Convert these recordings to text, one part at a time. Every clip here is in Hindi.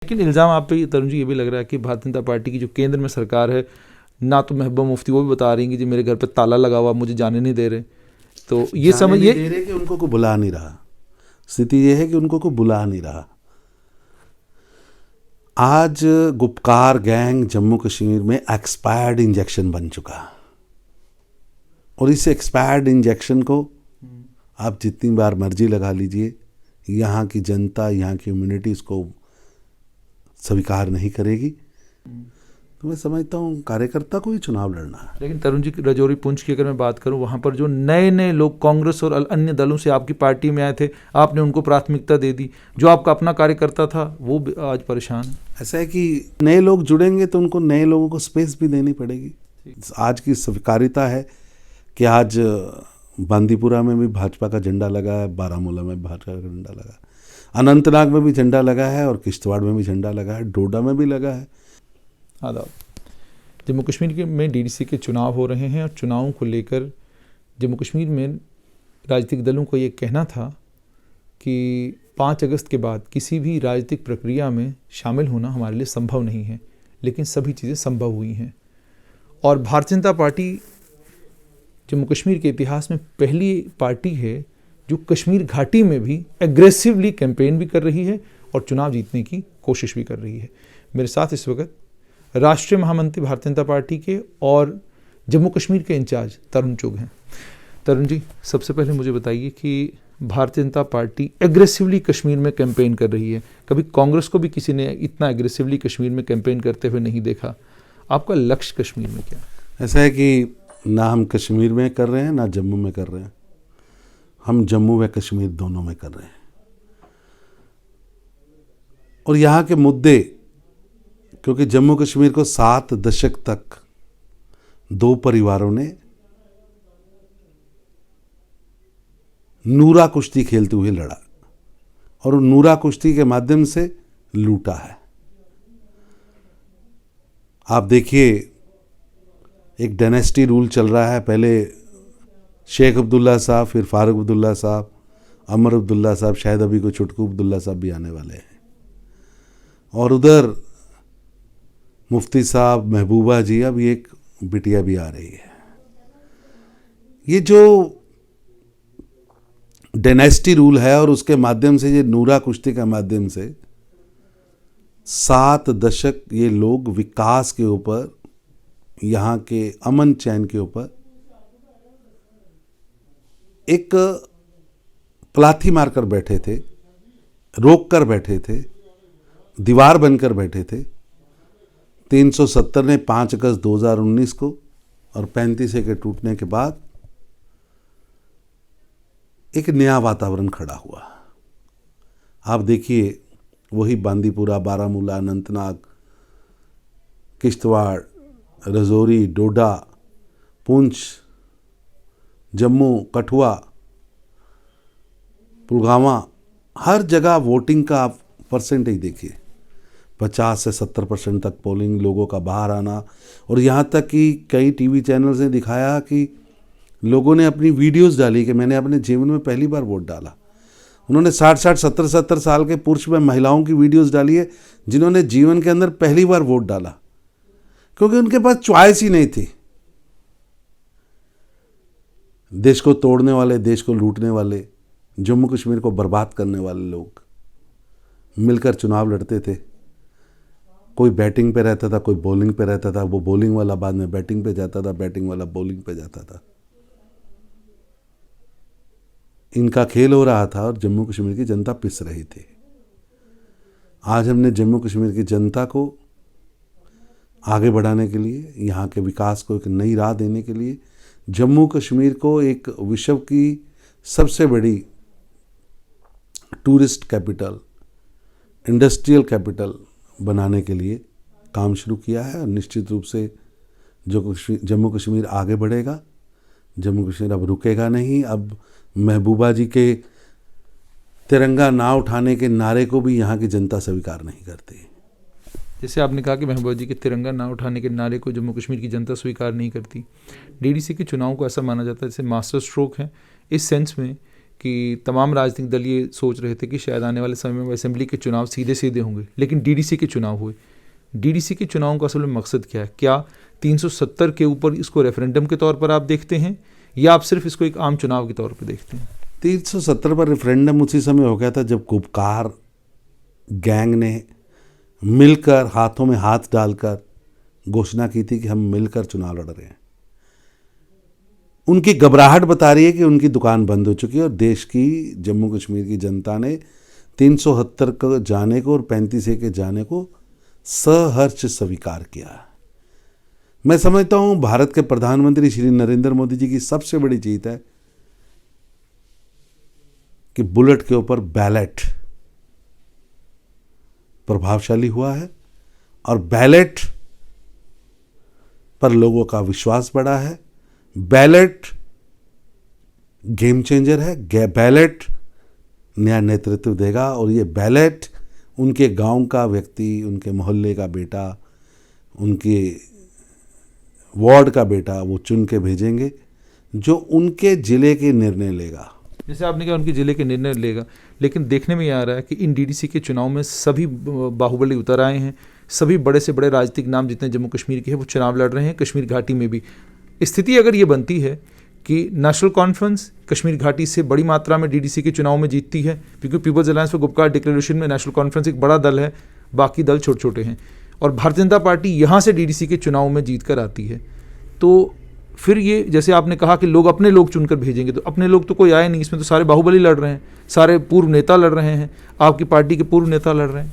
लेकिन इल्ज़ाम आप पे तरुण जी ये भी लग रहा है कि भारतीय जनता पार्टी की जो केंद्र में सरकार है, ना तो महबूबा मुफ्ती वो भी बता रही हैं कि जी मेरे घर पे ताला लगा हुआ, मुझे जाने नहीं दे रहे। तो ये जाने समझ नहीं ये दे रहे कि उनको को बुला नहीं रहा। स्थिति ये है कि उनको को बुला नहीं रहा। आज गुपकार गैंग जम्मू कश्मीर में एक्सपायर्ड इंजेक्शन बन चुका, और इस एक्सपायर्ड इंजेक्शन को आप जितनी बार मर्जी लगा लीजिए, यहाँ की जनता, यहाँ की कम्युनिटी इसको स्वीकार नहीं करेगी। तो मैं समझता हूँ कार्यकर्ता को ही चुनाव लड़ना है। लेकिन तरुण जी, राजौरी पुंछ की अगर मैं बात करूं, वहां पर जो नए नए लोग कांग्रेस और अन्य दलों से आपकी पार्टी में आए थे, आपने उनको प्राथमिकता दे दी। जो आपका अपना कार्यकर्ता था वो भी आज परेशान है। ऐसा है कि नए लोग जुड़ेंगे तो उनको नए लोगों को स्पेस भी देनी पड़ेगी। आज की स्वीकार्यता है कि आज बांदीपुरा में भी भाजपा का झंडा लगा है, बारामूला में भाजपा का झंडा लगा है, अनंतनाग में भी झंडा लगा है, और किश्तवाड़ में भी झंडा लगा है, डोडा में भी लगा है। आदाब। जम्मू कश्मीर में डीडीसी के चुनाव हो रहे हैं, और चुनावों को लेकर जम्मू कश्मीर में राजनीतिक दलों को ये कहना था कि 5 अगस्त के बाद किसी भी राजनीतिक प्रक्रिया में शामिल होना हमारे लिए संभव नहीं है, लेकिन सभी चीज़ें संभव हुई हैं। और भारतीय जनता पार्टी जम्मू कश्मीर के इतिहास में पहली पार्टी है जो कश्मीर घाटी में भी एग्रेसिवली कैंपेन भी कर रही है और चुनाव जीतने की कोशिश भी कर रही है। मेरे साथ इस वक्त राष्ट्रीय महामंत्री भारतीय जनता पार्टी के और जम्मू कश्मीर के इंचार्ज तरुण चुग हैं। तरुण जी, सबसे पहले मुझे बताइए कि भारतीय जनता पार्टी एग्रेसिवली कश्मीर में कैंपेन कर रही है। कभी कांग्रेस को भी किसी ने इतना एग्रेसिवली कश्मीर में कैंपेन करते हुए नहीं देखा। आपका लक्ष्य कश्मीर में क्या है? ऐसा है कि ना हम कश्मीर में कर रहे हैं, ना जम्मू में कर रहे हैं। हम जम्मू व कश्मीर दोनों में कर रहे हैं। और यहाँ के मुद्दे, क्योंकि जम्मू कश्मीर को 7 दशक तक 2 परिवारों ने नूरा कुश्ती खेलते हुए लड़ा, और नूरा कुश्ती के माध्यम से लूटा है। आप देखिए, एक डायनेस्टी रूल चल रहा है। पहले शेख अब्दुल्ला साहब, फिर फारूक अब्दुल्ला साहब, अमर अब्दुल्ला साहब, शायद अभी को चुटकू अब्दुल्ला साहब भी आने वाले हैं। और उधर मुफ्ती साहब, महबूबा जी, अब एक बिटिया भी आ रही है। ये जो डायनेस्टी रूल है, और उसके माध्यम से, ये नूरा कुश्ती के माध्यम से 7 दशक ये लोग विकास के ऊपर, यहाँ के अमन चैन के ऊपर एक प्लाथी मारकर बैठे थे, रोक कर बैठे थे, दीवार बनकर बैठे थे। 370 ने 5 अगस्त 2019 को और 35 के टूटने के बाद एक नया वातावरण खड़ा हुआ। आप देखिए, वही बांदीपुरा, बारामूला, अनंतनाग, किश्तवाड़, राजौरी, डोडा, पुंछ, जम्मू, कठुआ, पुलवामा, हर जगह वोटिंग का आप परसेंटेज देखिए, 50 से 70% तक पोलिंग, लोगों का बाहर आना। और यहाँ तक कि कई टीवी चैनल्स ने दिखाया कि लोगों ने अपनी वीडियोस डाली कि मैंने अपने जीवन में पहली बार वोट डाला। उन्होंने 60-60, 70-70 साल के पुरुष व महिलाओं की वीडियोस डाली है जिन्होंने जीवन के अंदर पहली बार वोट डाला, क्योंकि उनके पास चॉइस ही नहीं थी। देश को तोड़ने वाले, देश को लूटने वाले, जम्मू कश्मीर को बर्बाद करने वाले लोग मिलकर चुनाव लड़ते थे। कोई बैटिंग पे रहता था, कोई बॉलिंग पे रहता था। वो बॉलिंग वाला बाद में बैटिंग पे जाता था, बैटिंग वाला बॉलिंग पे जाता था। इनका खेल हो रहा था और जम्मू कश्मीर की जनता पिस रही थी। आज हमने जम्मू कश्मीर की जनता को आगे बढ़ाने के लिए, यहाँ के विकास को एक नई राह देने के लिए, जम्मू कश्मीर को एक विश्व की सबसे बड़ी टूरिस्ट कैपिटल, इंडस्ट्रियल कैपिटल बनाने के लिए काम शुरू किया है। और निश्चित रूप से जो जम्मू कश्मीर आगे बढ़ेगा, जम्मू कश्मीर अब रुकेगा नहीं। अब महबूबा जी के तिरंगा ना उठाने के नारे को भी यहाँ की जनता स्वीकार नहीं करती। जैसे आपने कहा कि महबूबा जी के तिरंगा ना उठाने के नारे को जम्मू कश्मीर की जनता स्वीकार नहीं करती। डीडीसी के चुनाव को ऐसा माना जाता है जैसे मास्टर स्ट्रोक है, इस सेंस में कि तमाम राजनीतिक दल ये सोच रहे थे कि शायद आने वाले समय में असेंबली के चुनाव सीधे सीधे होंगे, लेकिन डीडीसी के चुनाव हुए। डीडीसी के चुनाव का असल में मकसद क्या है? क्या 370 के ऊपर इसको रेफरेंडम के तौर पर आप देखते हैं या आप सिर्फ इसको एक आम चुनाव के तौर पर देखते हैं? 370 पर रेफरेंडम उसी समय हो गया था जब गुपकार गैंग ने मिलकर हाथों में हाथ डालकर घोषणा की थी कि हम मिलकर चुनाव लड़ रहे हैं। उनकी घबराहट बता रही है कि उनकी दुकान बंद हो चुकी है और देश की, जम्मू कश्मीर की जनता ने 370 को जाने को और 35A के जाने को सहर्ष स्वीकार किया। मैं समझता हूं भारत के प्रधानमंत्री श्री नरेंद्र मोदी जी की सबसे बड़ी जीत है कि बुलेट के ऊपर बैलेट प्रभावशाली हुआ है और बैलेट पर लोगों का विश्वास बढ़ा है। बैलेट गेम चेंजर है, बैलेट नया नेतृत्व देगा और ये बैलेट उनके गांव का व्यक्ति, उनके मोहल्ले का बेटा, उनके वार्ड का बेटा वो चुन के भेजेंगे जो उनके जिले के निर्णय लेगा। जैसे आपने कहा उनके जिले के निर्णय लेगा, लेकिन देखने में ये आ रहा है कि इन डीडीसी के चुनाव में सभी बाहुबली उतर आए हैं। सभी बड़े से बड़े राजनीतिक नाम जितने जम्मू कश्मीर के हैं वो चुनाव लड़ रहे हैं। कश्मीर घाटी में भी स्थिति अगर ये बनती है कि नेशनल कॉन्फ्रेंस कश्मीर घाटी से बड़ी मात्रा में डीडीसी के चुनाव में जीतती है, क्योंकि people's alliance for Gupkar declaration में नेशनल कॉन्फ्रेंस एक बड़ा दल है, बाकी दल छोटे छोटे हैं, और भारतीय जनता पार्टी यहाँ से डीडीसी के चुनाव में जीत कर आती है, तो फिर ये जैसे आपने कहा कि लोग अपने लोग चुनकर भेजेंगे, तो अपने लोग तो कोई आए नहीं, इसमें तो सारे बाहुबली लड़ रहे हैं, सारे पूर्व नेता लड़ रहे हैं, आपकी पार्टी के पूर्व नेता लड़ रहे हैं।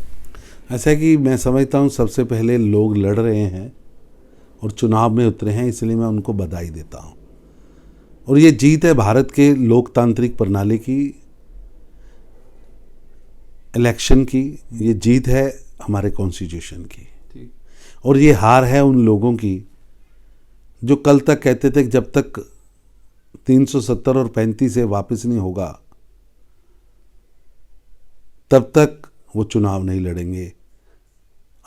ऐसा है कि मैं समझता हूँ सबसे पहले लोग लड़ रहे हैं और चुनाव में उतरे हैं, इसलिए मैं उनको बधाई देता हूँ। और ये जीत है भारत के लोकतांत्रिक प्रणाली की, इलेक्शन की, ये जीत है हमारे कॉन्स्टिट्यूशन की, और ये हार है उन लोगों की जो कल तक कहते थे कि जब तक 370 और 35 से वापस नहीं होगा तब तक वो चुनाव नहीं लड़ेंगे।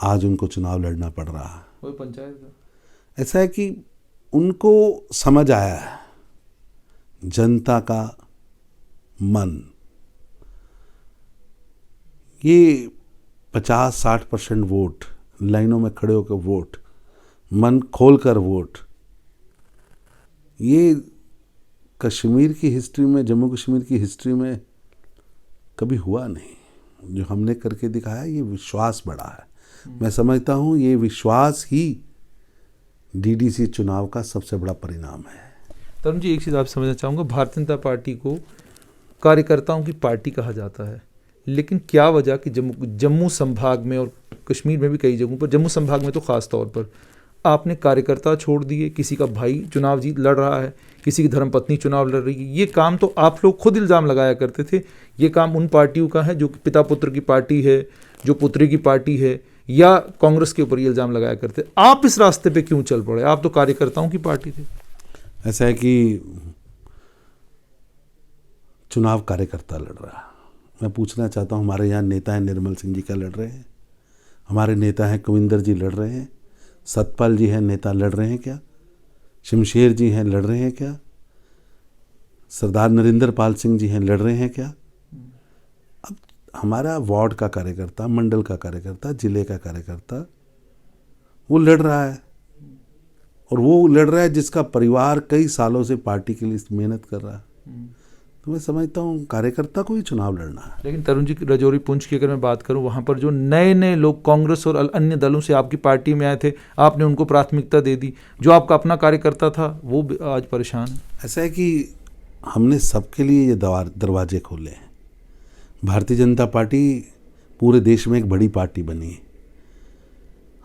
आज उनको चुनाव लड़ना पड़ रहा है। वही पंचायत का ऐसा है कि उनको समझ आया है जनता का मन, ये 50-60% वोट, लाइनों में खड़े होकर वोट, मन खोलकर वोट, ये कश्मीर की हिस्ट्री में, जम्मू कश्मीर की हिस्ट्री में कभी हुआ नहीं। जो हमने करके दिखाया ये विश्वास बढ़ा है। मैं समझता हूँ ये विश्वास ही डीडीसी चुनाव का सबसे बड़ा परिणाम है। तरुण जी, एक चीज़ आप समझना चाहूँगा, भारतीय जनता पार्टी को कार्यकर्ताओं की पार्टी कहा जाता है, लेकिन क्या वजह कि जम्मू संभाग में और कश्मीर में भी कई जगहों पर, जम्मू संभाग में तो ख़ास तौर पर आपने कार्यकर्ता छोड़ दिए, किसी का भाई चुनाव जीत लड़ रहा है, किसी की धर्मपत्नी चुनाव लड़ रही है। ये काम तो आप लोग खुद इल्ज़ाम लगाया करते थे, ये काम उन पार्टियों का है जो पिता पुत्र की पार्टी है, जो पुत्री की पार्टी है, या कांग्रेस के ऊपर ये इल्ज़ाम लगाया करते। आप इस रास्ते पे क्यों चल पड़े? आप तो कार्यकर्ताओं की पार्टी थे। ऐसा है कि चुनाव कार्यकर्ता लड़ रहा है। मैं पूछना चाहता हूँ, हमारे यहाँ नेता हैं निर्मल सिंह जी क्या लड़ रहे हैं? हमारे नेता हैं कविंदर जी लड़ रहे हैं? सतपाल जी हैं नेता लड़ रहे हैं क्या? शमशेर जी हैं लड़ रहे हैं क्या? सरदार नरेंद्र पाल सिंह जी हैं लड़ रहे हैं क्या? अब हमारा वार्ड का कार्यकर्ता, मंडल का कार्यकर्ता, जिले का कार्यकर्ता वो लड़ रहा है, और वो लड़ रहा है जिसका परिवार कई सालों से पार्टी के लिए मेहनत कर रहा है। तो मैं समझता हूँ कार्यकर्ता को ही चुनाव लड़ना है। लेकिन तरुण जी, राजौरी पुंछ की अगर मैं बात करूँ, वहाँ पर जो नए नए लोग कांग्रेस और अन्य दलों से आपकी पार्टी में आए थे, आपने उनको प्राथमिकता दे दी। जो आपका अपना कार्यकर्ता था वो आज परेशान है। ऐसा है कि हमने सबके लिए ये दरवाजे खोले हैं। भारतीय जनता पार्टी पूरे देश में एक बड़ी पार्टी बनी है।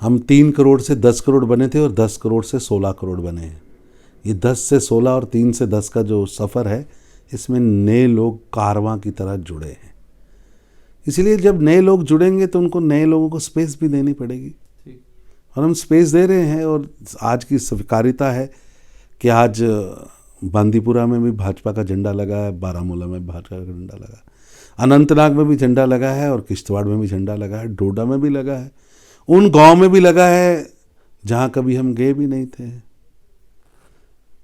हम 3 करोड़ से 10 करोड़ बने थे और 10 करोड़ से 16 करोड़ बने हैं। ये 10 से 16 और 3 से 10 का जो सफ़र है, इसमें नए लोग कारवां की तरह जुड़े हैं। इसलिए जब नए लोग जुड़ेंगे तो उनको नए लोगों को स्पेस भी देनी पड़ेगी, और हम स्पेस दे रहे हैं। और आज की स्वीकार्यता है कि आज बांदीपुरा में भी भाजपा का झंडा लगा है, बारामूला में भाजपा का झंडा लगा है, अनंतनाग में भी झंडा लगा है, और किश्तवाड़ में भी झंडा लगा है, डोडा में भी लगा है, उन गांव में भी लगा है जहां कभी हम गए भी नहीं थे।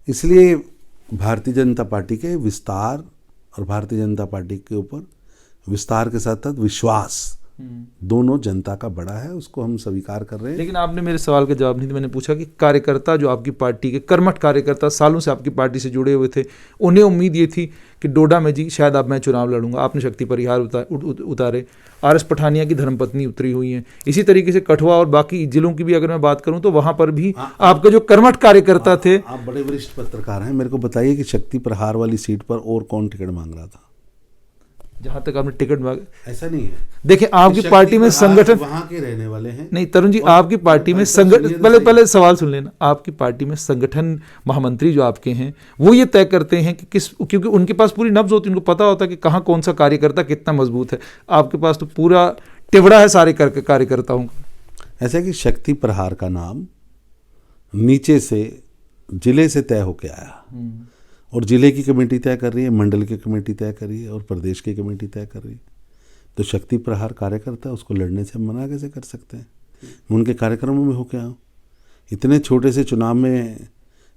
इसलिए भारतीय जनता पार्टी के विस्तार और भारतीय जनता पार्टी के ऊपर विस्तार के साथ साथ विश्वास दोनों जनता का बड़ा है, उसको हम स्वीकार कर रहे हैं। लेकिन आपने मेरे सवाल का जवाब नहीं दिया। मैंने पूछा कि कार्यकर्ता जो आपकी पार्टी के कर्मठ कार्यकर्ता सालों से आपकी पार्टी से जुड़े हुए थे, उन्हें उम्मीद ये थी कि डोडा में जी शायद अब मैं चुनाव लड़ूंगा। आपने शक्ति परिहार उतारे, आरएस पठानिया की धर्मपत्नी उतरी हुई हैं, इसी तरीके से कठुआ और बाकी जिलों की भी अगर मैं बात करूं तो वहां पर भी आपके जो कर्मठ कार्यकर्ता थे। आप बड़े वरिष्ठ पत्रकार हैं, मेरे को बताइए कि शक्ति प्रहार वाली सीट पर और कौन टिकट मांग रहा था? जहां तक आपने टिकट मांगे, ऐसा नहीं है। देखिए आपकी पार्टी में संगठन, वहां के रहने वाले हैं। नहीं तरुण जी, आपकी पार्टी में संगठन, पहले सवाल सुन लेना। आपकी पार्टी में संगठन महामंत्री जो आपके हैं वो ये तय करते हैं कि किस, क्योंकि उनके पास पूरी नब्ज होती है, उनको पता होता है कि कहाँ कौन सा कार्यकर्ता कितना मजबूत है। आपके पास तो पूरा टिवड़ा है सारे कार्यकर्ताओं का। ऐसा कि शक्ति प्रहार का नाम नीचे से जिले से तय होके आया, और जिले की कमेटी तय कर रही है, मंडल की कमेटी तय कर रही है, और प्रदेश की कमेटी तय कर रही है। तो शक्ति प्रहार कार्यकर्ता, उसको लड़ने से हम मना कैसे कर सकते हैं? मैं उनके कार्यक्रमों में होके आऊँ। इतने छोटे से चुनाव में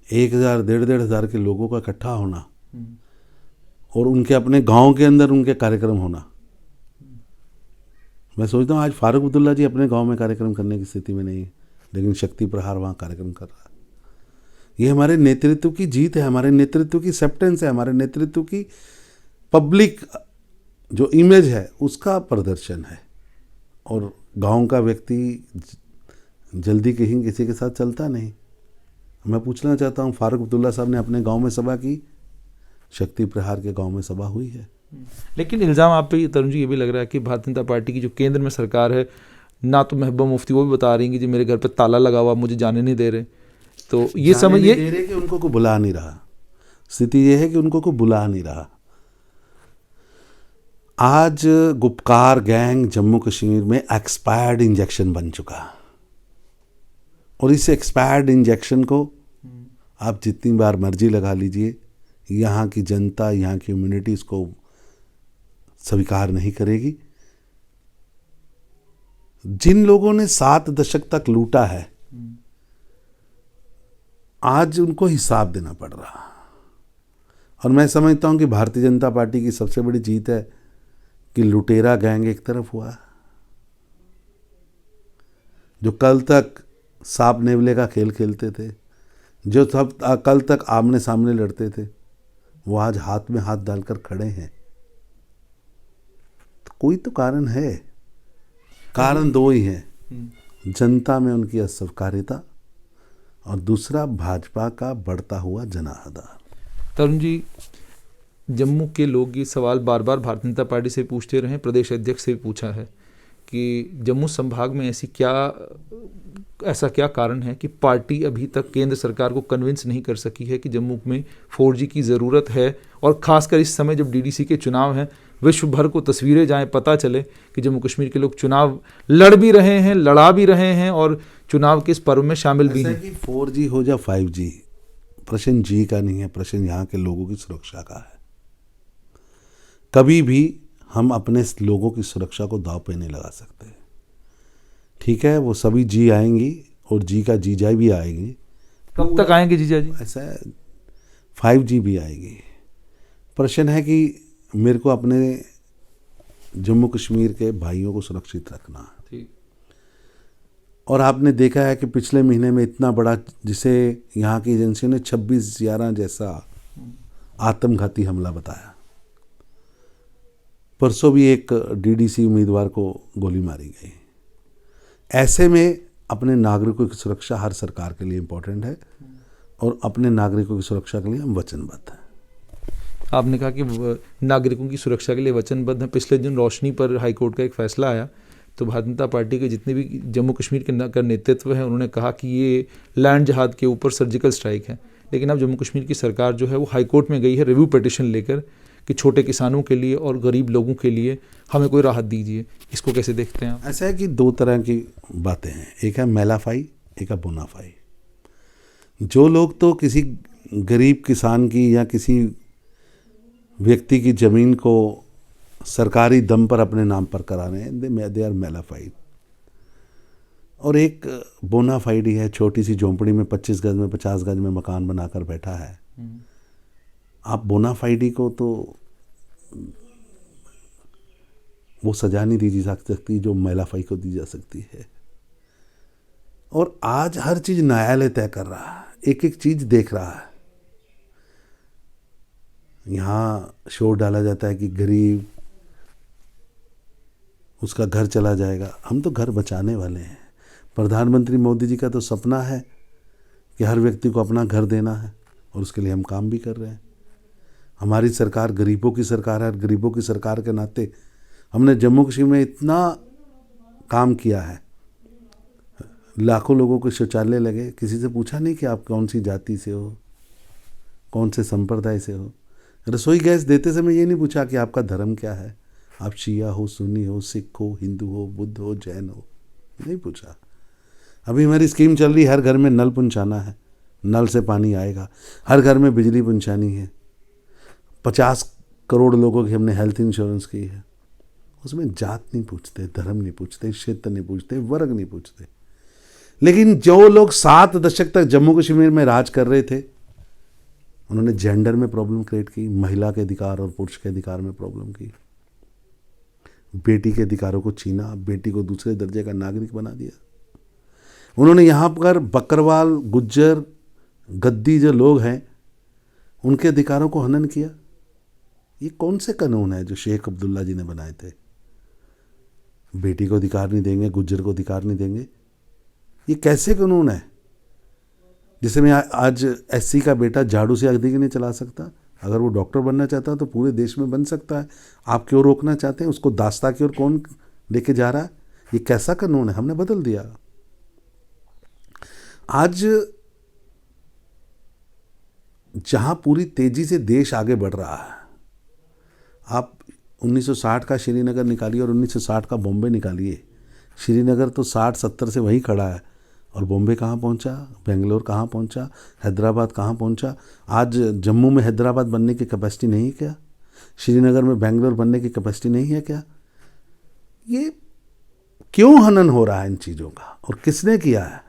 1000 डेढ़ हज़ार के लोगों का इकट्ठा होना और उनके अपने गांव के अंदर उनके कार्यक्रम होना। मैं सोचता हूँ आज फारूक अब्दुल्ला जी अपने गांव में कार्यक्रम करने की स्थिति में नहीं है, लेकिन शक्ति प्रहार वहाँ कार्यक्रम कर रहा है। ये हमारे नेतृत्व की जीत है, हमारे नेतृत्व की एक्सेप्टेंस है, हमारे नेतृत्व की पब्लिक जो इमेज है उसका प्रदर्शन है। और गांव का व्यक्ति जल्दी कहीं किसी के साथ चलता नहीं। मैं पूछना चाहता हूं, फारूक अब्दुल्ला साहब ने अपने गांव में सभा की, शक्ति प्रहार के गांव में सभा हुई है। लेकिन इल्ज़ाम आप पे तरुण जी ये भी लग रहा है कि भारतीय जनता पार्टी की जो केंद्र में सरकार है, ना तो महबूबा मुफ्ती वो भी बता रही हैं कि जी मेरे घर पे ताला लगा हुआ, मुझे जाने नहीं दे रहे। तो ये समझिए दे रहे कि उनको को बुला नहीं रहा। स्थिति ये है कि उनको को बुला नहीं रहा। आज गुपकार गैंग जम्मू कश्मीर में एक्सपायर्ड इंजेक्शन बन चुका, और इस एक्सपायर्ड इंजेक्शन को आप जितनी बार मर्जी लगा लीजिए, यहाँ की जनता, यहाँ की कम्युनिटी इसको स्वीकार नहीं करेगी। जिन लोगों ने 7 दशक तक लूटा है, आज उनको हिसाब देना पड़ रहा। और मैं समझता हूं कि भारतीय जनता पार्टी की सबसे बड़ी जीत है कि लुटेरा गैंग एक तरफ हुआ, जो कल तक सांप नेवले का खेल खेलते थे, जो सब कल तक आमने सामने लड़ते थे, वो आज हाथ में हाथ डालकर खड़े हैं। तो कोई तो कारण है। कारण 2 ही हैं, जनता में उनकी अस्वीकार्यता और दूसरा भाजपा का बढ़ता हुआ जनाधार। तरुण जी, जम्मू के लोग ये सवाल बार बार भारतीय जनता पार्टी से पूछते रहे, प्रदेश अध्यक्ष से भी पूछा है कि जम्मू संभाग में ऐसा क्या कारण है कि पार्टी अभी तक केंद्र सरकार को कन्विंस नहीं कर सकी है कि जम्मू में 4G की ज़रूरत है। और ख़ासकर इस समय जब DDC के चुनाव हैं, विश्व भर को तस्वीरें जाएं, पता चले कि जम्मू कश्मीर के लोग चुनाव लड़ भी रहे हैं, लड़ा भी रहे हैं और चुनाव के इस पर्व में शामिल भी हैं। कि 4G हो या 5G, प्रश्न जी का नहीं है, प्रश्न यहाँ के लोगों की सुरक्षा का है। कभी भी हम अपने लोगों की सुरक्षा को दांव पे नहीं लगा सकते। ठीक है, वो सभी जी आएंगी और जी का जीजा भी आएगी। कब तक आएंगे जीजा जी? ऐसा है, 5G भी आएगी। प्रश्न है कि मेरे को अपने जम्मू कश्मीर के भाइयों को सुरक्षित रखना है। ठीक। और आपने देखा है कि पिछले महीने में इतना बड़ा, जिसे यहाँ की एजेंसियों ने 26/11 जैसा आत्मघाती हमला बताया। परसों भी एक DDC उम्मीदवार को गोली मारी गई। ऐसे में अपने नागरिकों की सुरक्षा हर सरकार के लिए इम्पोर्टेंट है, और अपने नागरिकों की सुरक्षा के लिए हम वचनबद्ध हैं। आपने कहा कि नागरिकों की सुरक्षा के लिए वचनबद्ध हैं। पिछले दिन रोशनी पर हाईकोर्ट का एक फैसला आया, तो भारतीय जनता पार्टी के जितने भी जम्मू कश्मीर के नेतृत्व है, उन्होंने कहा कि ये लैंड जहाद के ऊपर सर्जिकल स्ट्राइक है। लेकिन अब जम्मू कश्मीर की सरकार जो है वो हाईकोर्ट में गई है रिव्यू पिटिशन लेकर कि छोटे किसानों के लिए और गरीब लोगों के लिए हमें कोई राहत दीजिए। इसको कैसे देखते हैं आप? ऐसा है कि 2 तरह की बातें हैं, एक है मेलाफाई, एक है बोनाफाई। जो लोग तो किसी गरीब किसान की या किसी व्यक्ति की ज़मीन को सरकारी दम पर अपने नाम पर करा रहे हैं, दे आर मेलाफाइड। और एक बोनाफाइड है, छोटी सी झोंपड़ी में 25 गज में 50 गज में मकान बनाकर बैठा है। आप बोनाफाइडी को तो वो सजा नहीं दी जा सकती जो महिलाफाई को दी जा सकती है। और आज हर चीज न्यायालय तय कर रहा है, एक एक चीज देख रहा है। यहाँ शोर डाला जाता है कि गरीब उसका घर चला जाएगा। हम तो घर बचाने वाले हैं। प्रधानमंत्री मोदी जी का तो सपना है कि हर व्यक्ति को अपना घर देना है, और उसके लिए हम काम भी कर रहे हैं। हमारी सरकार गरीबों की सरकार है, और गरीबों की सरकार के नाते हमने जम्मू कश्मीर में इतना काम किया है। लाखों लोगों को शौचालय लगे, किसी से पूछा नहीं कि आप कौन सी जाति से हो, कौन से संप्रदाय से हो। रसोई गैस देते समय ये नहीं पूछा कि आपका धर्म क्या है, आप शिया हो, सुन्नी हो, सिख हो, हिंदू हो, बुद्ध हो, जैन हो, नहीं पूछा। अभी हमारी स्कीम चल रही है, हर घर में नल पहुंचाना है, नल से पानी आएगा। हर घर में बिजली पहुंचानी है। 50 करोड़ लोगों की हमने हेल्थ इंश्योरेंस की है। उसमें जात नहीं पूछते, धर्म नहीं पूछते, क्षेत्र नहीं पूछते, वर्ग नहीं पूछते। लेकिन जो लोग 7 दशक तक जम्मू कश्मीर में राज कर रहे थे, उन्होंने जेंडर में प्रॉब्लम क्रिएट की, महिला के अधिकार और पुरुष के अधिकार में प्रॉब्लम की, बेटी के अधिकारों को छीना, बेटी को दूसरे दर्जे का नागरिक बना दिया। उन्होंने यहाँ पर बकरवाल, गुज्जर, गद्दी जो लोग हैं, उनके अधिकारों को हनन किया। ये कौन से कानून है जो शेख अब्दुल्ला जी ने बनाए थे? बेटी को अधिकार नहीं देंगे, गुज्जर को अधिकार नहीं देंगे, ये कैसे कानून है? जिससे मैं आज एससी का बेटा झाड़ू से अगदी नहीं चला सकता। अगर वो डॉक्टर बनना चाहता है तो पूरे देश में बन सकता है। आप क्यों रोकना चाहते हैं? उसको दास्ता की ओर कौन लेके जा रहा है? ये कैसा कानून है? हमने बदल दिया। आज जहां पूरी तेजी से देश आगे बढ़ रहा है, आप 1960 का श्रीनगर निकालिए और 1960 का बॉम्बे निकालिए। श्रीनगर तो 60-70 से वहीं खड़ा है, और बॉम्बे कहाँ पहुंचा, बेंगलोर कहाँ पहुंचा, हैदराबाद कहाँ पहुंचा। आज जम्मू में हैदराबाद बनने की कैपेसिटी नहीं है क्या? श्रीनगर में बेंगलोर बनने की कैपेसिटी नहीं है क्या? ये क्यों हनन हो रहा है इन चीज़ों का? और किसने किया है?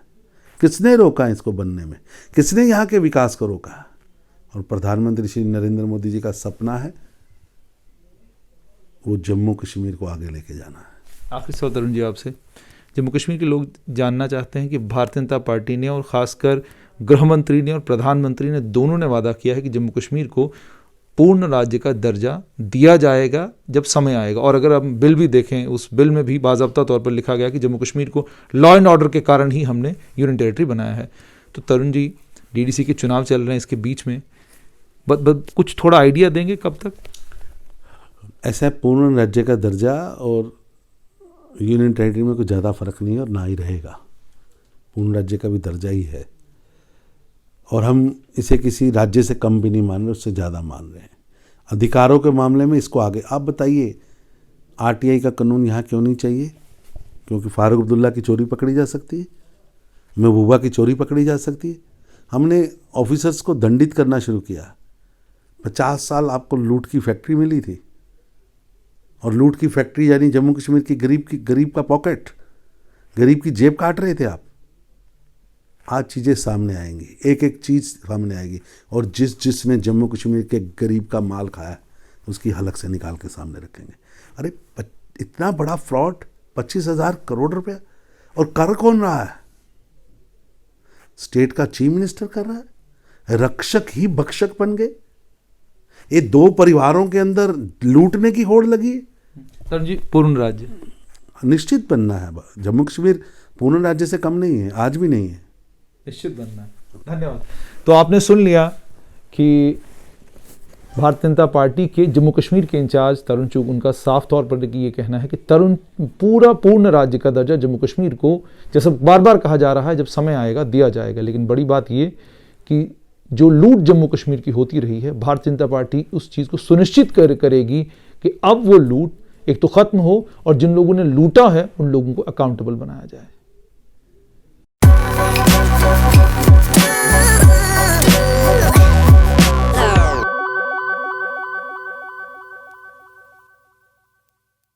किसने रोका इसको बनने में? किसने यहाँ के विकास को रोका? और प्रधानमंत्री श्री नरेंद्र मोदी जी का सपना है वो जम्मू कश्मीर को आगे लेके जाना है। आखिर सवाल तरुण जी आपसे, जम्मू कश्मीर के लोग जानना चाहते हैं कि भारतीय जनता पार्टी ने और ख़ासकर गृह मंत्री ने और प्रधानमंत्री ने दोनों ने वादा किया है कि जम्मू कश्मीर को पूर्ण राज्य का दर्जा दिया जाएगा जब समय आएगा। और अगर हम बिल भी देखें, उस बिल में भी बाज़ाब्ता तौर पर लिखा गया कि जम्मू कश्मीर को लॉ एंड ऑर्डर के कारण ही हमने यूनियन टेरिटरी बनाया है। तो तरुण जी, डीडीसी के चुनाव चल रहे हैं, इसके बीच में कुछ थोड़ा आइडिया देंगे कब तक? ऐसा पूर्ण राज्य का दर्जा और यूनियन टेरिटरी में कुछ ज़्यादा फर्क नहीं है, और ना ही रहेगा। पूर्ण राज्य का भी दर्जा ही है, और हम इसे किसी राज्य से कम भी नहीं मान रहे, उससे ज़्यादा मान रहे हैं। अधिकारों के मामले में इसको आगे आप बताइए, आरटीआई का कानून यहाँ क्यों नहीं चाहिए? क्योंकि फारूक अब्दुल्ला की चोरी पकड़ी जा सकती है, महबूबा की चोरी पकड़ी जा सकती है। हमने ऑफिसर्स को दंडित करना शुरू किया। 50 साल आपको लूट की फैक्ट्री मिली थी, और लूट की फैक्ट्री यानी जम्मू कश्मीर की गरीब का पॉकेट, गरीब की जेब काट रहे थे आप। आज चीज़ें सामने आएंगी, एक एक चीज़ सामने आएगी, और जिसने जम्मू कश्मीर के गरीब का माल खाया उसकी हलक से निकाल के सामने रखेंगे। अरे इतना बड़ा फ्रॉड, 25,000 करोड़ रुपया, और कर कौन रहा है? स्टेट का चीफ मिनिस्टर कर रहा है। रक्षक ही भक्षक बन गए। ये 2 परिवारों के अंदर लूटने की होड़ लगी। सर जी, पूर्ण राज्य निश्चित बनना है। जम्मू कश्मीर पूर्ण राज्य से कम नहीं है, आज भी नहीं है, निश्चित बनना है। धन्यवाद। तो आपने सुन लिया कि भारतीय जनता पार्टी के जम्मू कश्मीर के इंचार्ज तरुण चुग, उनका साफ तौर पर ये कहना है कि पूर्ण राज्य का दर्जा जम्मू कश्मीर को, जैसा बार बार कहा जा रहा है, जब समय आएगा दिया जाएगा। लेकिन बड़ी बात ये कि जो लूट जम्मू कश्मीर की होती रही है, भारतीय जनता पार्टी उस चीज़ को सुनिश्चित करेगी कि अब वो लूट एक तो ख़त्म हो, और जिन लोगों ने लूटा है उन लोगों को अकाउंटेबल बनाया जाए।